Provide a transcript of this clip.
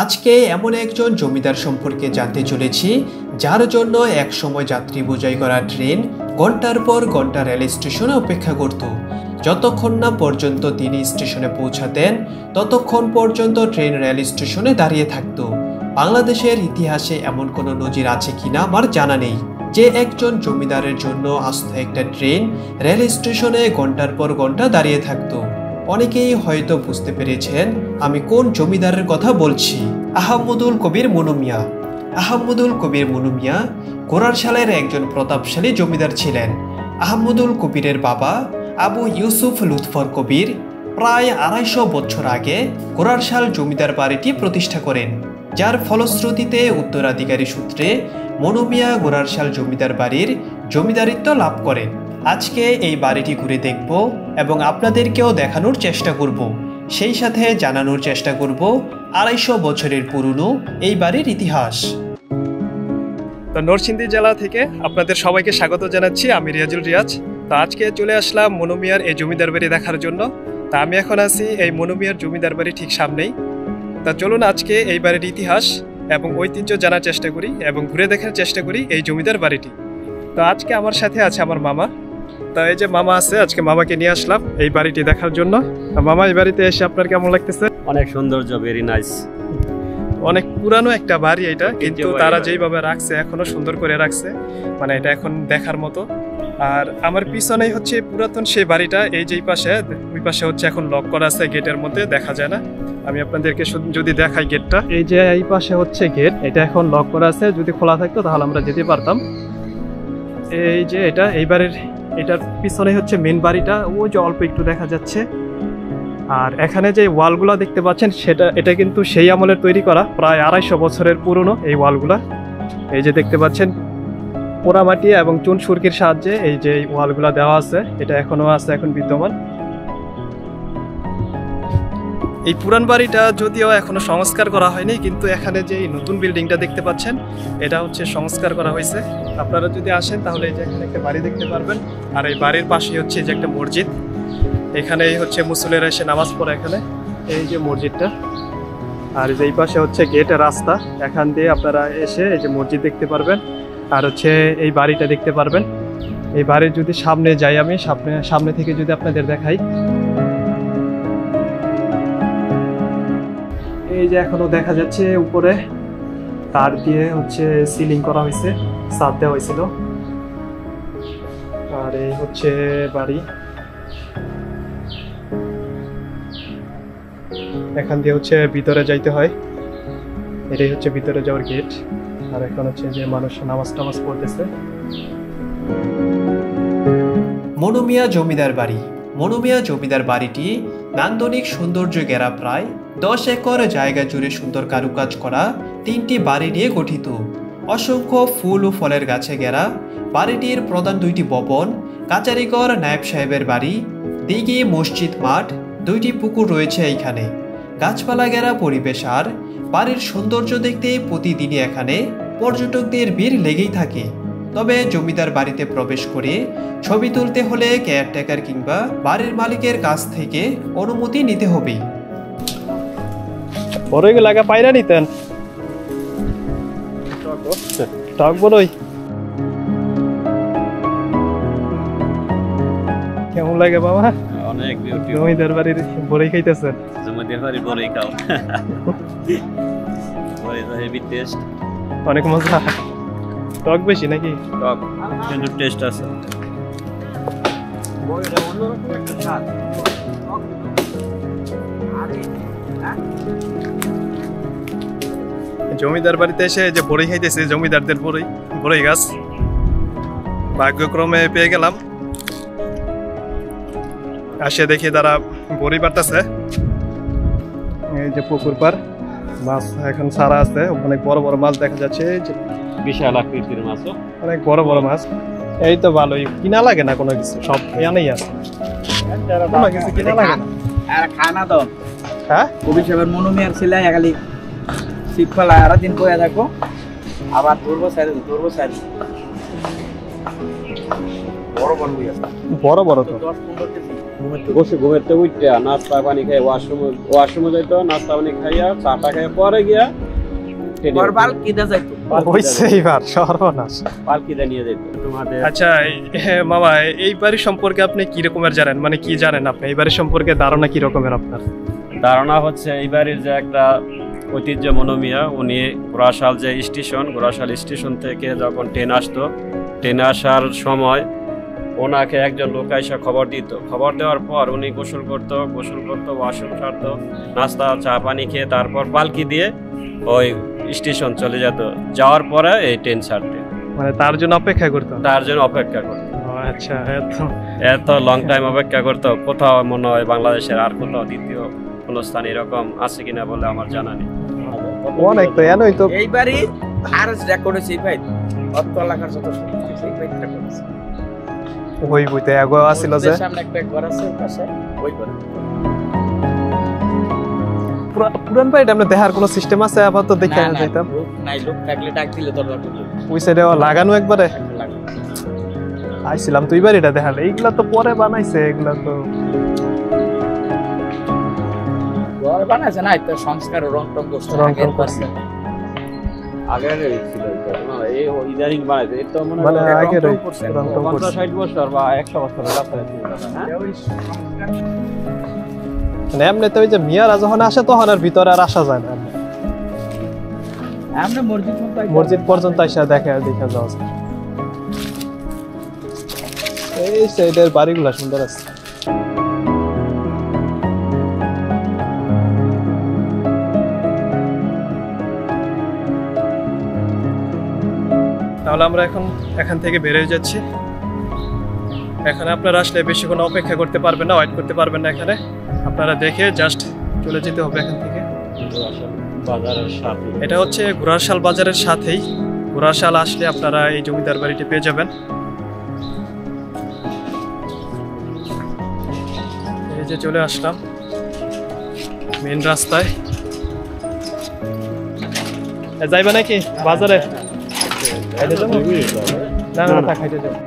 আজকে এমন একজন জমিদার সম্পর্কে জানতে চলেছি যার জন্য একসময় যাত্রী বোঝাই করা ট্রেন ঘন্টার পর ঘন্টা রেল স্টেশনে অপেক্ষা করত। যতক্ষণ না পর্যন্ত তিনি স্টেশনে পৌঁছাতেন ততক্ষণ পর্যন্ত ট্রেন রেল স্টেশনে দাঁড়িয়ে থাকত। বাংলাদেশের ইতিহাসে এমন কোনো নজির আছে কিনা আমার জানা নেই যে একজন জমিদারের জন্য আস্ত একটা ট্রেন রেল স্টেশনে ঘন্টার পর ঘন্টা দাঁড়িয়ে থাকতো। অনেকেই হয়তো বুঝতে পেরেছেন আমি কোন জমিদারের কথা বলছি। আহমদুল কবির মনু মিয়া। আহমদুল কবির মনু মিয়া কোরারশালের একজন প্রতাপশালী জমিদার ছিলেন। আহমদুল কবিরের বাবা আবু ইউসুফ লুৎফর কবির প্রায় ২৫০ বছর আগে কোরারশাল জমিদার বাড়িটি প্রতিষ্ঠা করেন, যার ফলশ্রুতিতে উত্তরাধিকারী সূত্রে মনু মিয়া কোরারশাল জমিদার বাড়ির জমিদারিত্ব লাভ করেন। আজকে এই বাড়িটি ঘুরে দেখব এবং আপনাদেরকেও দেখানোর চেষ্টা করব, সেই সাথে জানানোর চেষ্টা করব ২৫০ বছরের পুরনো এই বাড়ির ইতিহাস। তো নরসিংদী জেলা থেকে আপনাদের সবাইকে স্বাগত জানাচ্ছি, আমি রিয়াজুল রিয়াজ। তো আজকে চলে আসলাম মনু মিয়ার এই জমিদার বাড়ি দেখার জন্য। তা আমি এখন আছি এই মনু মিয়ার জমিদার বাড়ি ঠিক সামনেই। তা চলুন আজকে এই বাড়ির ইতিহাস এবং ঐতিহ্য জানার চেষ্টা করি এবং ঘুরে দেখার চেষ্টা করি এই জমিদার বাড়িটি। তো আজকে আমার সাথে আছে আমার মামা। তা এই যে মামা আছে, আজকে মামাকে নিয়ে আসলাম এই বাড়িটি দেখার জন্য। মামা, এই বাড়িতে এসে আপনার কেমন লাগতেছে? অনেক সৌন্দর্য, ভেরি নাইস। অনেক পুরানো একটা বাড়ি এটা, কিন্তু তারা যেইভাবে রাখছে এখনো সুন্দর করে রাখছে, মানে এটা এখন দেখার মতো। আর আমার পিছনেই হচ্ছে পুরাতন সেই বাড়িটা, এই যেই পাশে ওই পাশে হচ্ছে এখন লক করা আছে, গেটের মধ্যে দেখা যায় না। আমি আপনাদেরকে যদি দেখাই গেটটা, এই যে এই পাশে হচ্ছে গেট, এটা এখন লক করা আছে। যদি খোলা থাকতো তাহলে আমরা যেতে পারতাম। এই যে এটা এই বাড়ির, এটার পিছনে হচ্ছে মেন বাড়িটা, ওই যে অল্প একটু দেখা যাচ্ছে। আর এখানে যে ওয়ালগুলা দেখতে পাচ্ছেন এটা কিন্তু সেই আমলের তৈরি করা, প্রায় ২৫০ বছরের পুরনো এই ওয়ালগুলা। এই যে দেখতে পাচ্ছেন পোড়ামাটি এবং চুন সুরকির সাহায্যে এই যে ওয়ালগুলা দেওয়া আছে, এটা এখনো আছে, এখন বিদ্যমান। এই পুরান বাড়িটা যদিও এখনো সংস্কার করা হয়নি, কিন্তু এখানে যে নতুন বিল্ডিংটা দেখতে পাচ্ছেন এটা হচ্ছে সংস্কার করা হয়েছে। আপনারা যদি আসেন তাহলে এই যে এখানে একটা বাড়ি দেখতে পারবেন, আর এই বাড়ির পাশেই হচ্ছে যে একটা মসজিদ, এখানেই হচ্ছে মুসল্লিরা এসে নামাজ পড়ে এখানে, এই যে মসজিদটা। আর এই যে এই পাশে হচ্ছে গেটের রাস্তা, এখান দিয়ে আপনারা এসে এই যে মসজিদ দেখতে পারবেন, আর হচ্ছে এই বাড়িটা দেখতে পারবেন। এই বাড়ির যদি সামনে যাই, আমি সামনে থেকে যদি আপনাদের দেখাই, এই যে এখনো দেখা যাচ্ছে উপরে তার দিয়ে হচ্ছে সিলিং করা হয়েছে, ছাদ দেওয়া হয়েছিল। আর এই হচ্ছে বাড়ি, এখান দিয়ে হচ্ছে ভিতরে যাইতে হয়, এটাই হচ্ছে ভিতরে যাওয়ার গেট। আর এখন হচ্ছে যে মানুষ নামাজ পড়তেছে। মনু মিয়া জমিদার বাড়ি। মনু মিয়া জমিদার বাড়িটি নান্দনিক সৌন্দর্য ঘেরা, প্রায় ১০ একর জায়গা জুড়ে সুন্দর কারুকাজ করা ৩টি বাড়ি নিয়ে গঠিত। অসংখ্য ফুল ও ফলের গাছে ঘেরা বাড়িটির প্রধান ২টি ভবন, কাচারিঘর, নায়েব সাহেবের বাড়ি, দিঘি, মসজিদ, মাঠ, ২টি পুকুর রয়েছে এইখানে। গাছপালা ঘেরা পরিবেশ আর বাড়ির সৌন্দর্য দেখতে প্রতিদিনই এখানে পর্যটকদের ভিড় লেগেই থাকে। তবে জমিদার বাড়িতে প্রবেশ করে ছবি তুলতে হলে কেয়ারটেকার কিংবা বাড়ির মালিকের কাছ থেকে অনুমতি নিতে হবে। বড়ই লাগা পায়রা নিতেন, টক বড়ই কেমন লাগে বাবা? অনেক বিউটি। জমিদার বাড়ির বড়ই খাইতেছেন? জমিদার বাড়ির বড়ই খাও। বড়ই তো হেভি টেস্ট, অনেক মজা। টক বেশি নাকি? টক কিন্তু টেস্ট আছে। বড়ইটা অন্যরকম একটা স্বাদ। জমিদার বাড়িতে এসে যে বড়ই খাইতেছে, জমিদারদের বড়ই গাছ ভাগ্যক্রমে পেয়ে গেলাম। আসে দেখি তারা বড়ি পাড়তেছে। এই যে পুকুর পার, মাছ এখন ছাড়া আছে, অনেক বড় বড় মাছ দেখা যাচ্ছে, বিশাল আকৃতির মাছ, অনেক বড় বড় মাছ। এই তো ভালোই, কিনা লাগে না কোনো কিছু, সব এখানেই আছে, কোনো কিছু কিনা লাগে না। আর খানা তো হ্যাঁ, কবি সাহেবের মনু মিয়ার ছেলে খালি শীতকালে আর দিন পরে থাকো, আবার ধরবো সাইড বড় বড় হয়ে আছে, বড় বড় তো 10-15 কেজি। ঘুমের তো উঠতে নাস্তা পানি খাই ওয়াশরুমে যাইতো, নাস্তা পানি খাইয়া চাটা খাইয়া পরে গিয়া পালকিতে যাইতো। হইছে এইবার সর্বনাশ। পালকিতে নিয়ে যাইতো তোমাদের। আচ্ছা মামা, এই বাড়ি সম্পর্কে আপনি কি রকমের জানেন, মানে কি জানেন আপনি এই বাড়ি সম্পর্কে, ধারণা কি রকমের আপনার? ধারণা হচ্ছে এই বাড়ির যে একটা ঐতিহ্য মনোমিয়া, উনি ঘোড়াশাল যে স্টেশন, ঘোড়াশাল স্টেশন থেকে যখন ট্রেন আসতো, ট্রেনে আসার সময় ওনাকে একজন লোক এসে খবর দিত। খবর দেওয়ার পর উনি গোসল করতো, ওয়াশরুম সারতো, নাস্তা চা পানি খেয়ে তারপর পালকি দিয়ে ওই স্টেশন চলে যেত। যাওয়ার পরে এই ট্রেন ছাড়তে, মানে তার জন্য অপেক্ষা করতে? তার জন্য অপেক্ষা করতো। আচ্ছা, এত লং টাইম অপেক্ষা করতো। কোথাও মনে হয় বাংলাদেশের আর কোথাও দ্বিতীয় কোনো স্থান এরকম আছে কিনা বলে আমার জানা নেই। অনেক তো এনই তো এই বাড়ি আর রেকর্ড হইছে ভাই, অত এলাকার যত সম্পত্তি সেই বাড়ি রেকর্ড হইছে। ওই বইতে আগো আছিল যে সামনে একটা ঘর আছে পাশে, ওই ঘর। পুরান বাড়িটা আমরা দেখার কোনো সিস্টেম আছে? আবার তো দেখে না যাইতাম। নাই, লোক থাকলে ডাক দিলে দরজা খুলবে। ওই সাইডে লাগানো একবারে আইছিলাম তো এই বাড়িটা দেখালে। এইগুলা তো পরে বানাইছে, এগুলা তো ঘর বানাইছে না, এটা সংস্কার রং টং করছে, রং করছে। আগে ছিল এই ইদারিং বানাইছে। এটা মনে মানে হয় আগে রং করছে। 50-60 বছর বা 100 বছর কাছাকাছি ছিল, হ্যাঁ? মানে এমনিতে ওই যে মিয়ারা যখন আসে তখন আর ভিতরে আর আসা যায় না। আমরা মসজিদ পর্যন্ত এসে দেখা যাওয়া যায়। এই সাইডের বাড়িগুলা সুন্দর আছে। তাহলে আমরা এখান থেকে বের হয়ে যাচ্ছি। এখানে আপনারা আসলে বেশিক্ষণ অপেক্ষা করতে পারবেন না, ওয়েট করতে পারবেন না। এখানে আপনারা দেখে জাস্ট চলে যেতে হবে এখান থেকে। বাজারের সাথে এটা হচ্ছে ঘোড়াশাল বাজারের সাথেই। ঘোড়াশাল আসলে আপনারা এই জমিদার বাড়িটি পেয়ে যাবেন। এই যে চলে আসলাম মেন রাস্তায়। যাইবা নাকি বাজারে? না, খাইতে যাবো।